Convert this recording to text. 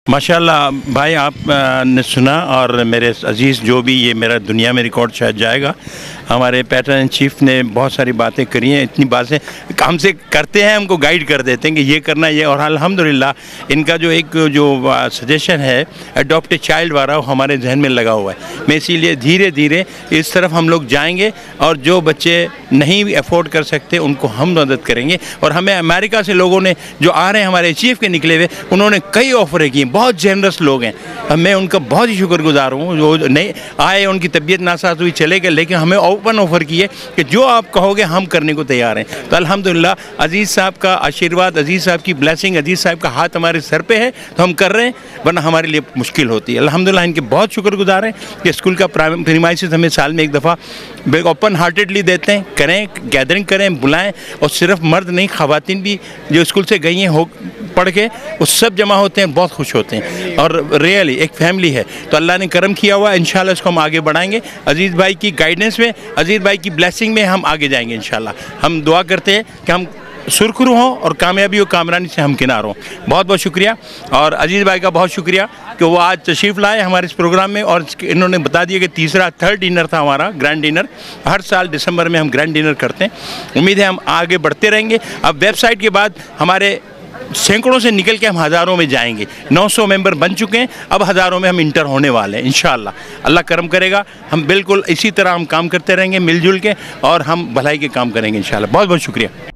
माशाल्लाह भाई, आप ने सुना और मेरे अजीज़ जो भी ये मेरा दुनिया में रिकॉर्ड शायद जाएगा। हमारे पैटर्न इन चीफ ने बहुत सारी बातें करी हैं, इतनी बातें हमसे करते हैं, हमको गाइड कर देते हैं कि ये करना ये, और अल्हम्दुलिल्लाह इनका जो एक जो सजेशन है अडॉप्ट ए चाइल्ड वाला वो हमारे जहन में लगा हुआ है। मैं इसीलिए धीरे धीरे इस तरफ हम लोग जाएंगे और जो बच्चे नहीं अफोर्ड कर सकते उनको हम मदद करेंगे। और हमें अमेरिका से लोगों ने जो आ रहे हैं हमारे चीफ के निकले हुए, उन्होंने कई ऑफरें की, बहुत जेनरस लोग हैं। मैं उनका बहुत ही शुक्रगुजार हूँ। जो नहीं आए उनकी तबीयत नासाज हुई चले गए, लेकिन हमें ओपन ऑफ़र की है कि जो आप कहोगे हम करने को तैयार हैं। तो अल्हम्दुलिल्लाह अजीज़ साहब का आशीर्वाद, अजीज़ साहब की ब्लेसिंग, अजीज़ साहब का हाथ हमारे सर पे है तो हम कर रहे हैं, वरना हमारे लिए मुश्किल होती है। अल्हम्दुलिल्लाह इनके बहुत शुक्रगुजार हैं कि स्कूल का प्रीमाइसेस हमें साल में एक दफ़ा ओपन हार्टेडली देते हैं, करें गैदरिंग करें, बुलाएं। और सिर्फ मर्द नहीं, ख़वातीन भी जो स्कूल से गई हैं हो पढ़ के, वो सब जमा होते हैं, बहुत खुश होते हैं और रियली एक फैमिली है। तो अल्लाह ने करम किया हुआ, इंशाल्लाह इसको हम आगे बढ़ाएंगे। अजीज़ भाई की गाइडेंस में, अजीज़ भाई की ब्लेसिंग में हम आगे जाएंगे इंशाल्लाह। हम दुआ करते हैं कि हम सुरखरू हों और कामयाबी और कामरानी से हम किनार हों। बहुत बहुत शुक्रिया। और अजीज़ भाई का बहुत शुक्रिया कि वो आज तशरीफ़ लाए हमारे इस प्रोग्राम में, और इन्होंने बता दिया कि थर्ड डिनर था हमारा, ग्रैंड डिनर। हर साल दिसंबर में हम ग्रैंड डिनर करते हैं। उम्मीद है हम आगे बढ़ते रहेंगे। अब वेबसाइट के बाद हमारे सैकड़ों से निकल के हम हज़ारों में जाएंगे। 900 मेंबर बन चुके हैं, अब हज़ारों में हम इंटर होने वाले हैं इंशाअल्लाह। अल्लाह करम करेगा, हम बिल्कुल इसी तरह हम काम करते रहेंगे मिलजुल के, और हम भलाई के काम करेंगे इंशाअल्लाह। बहुत बहुत शुक्रिया।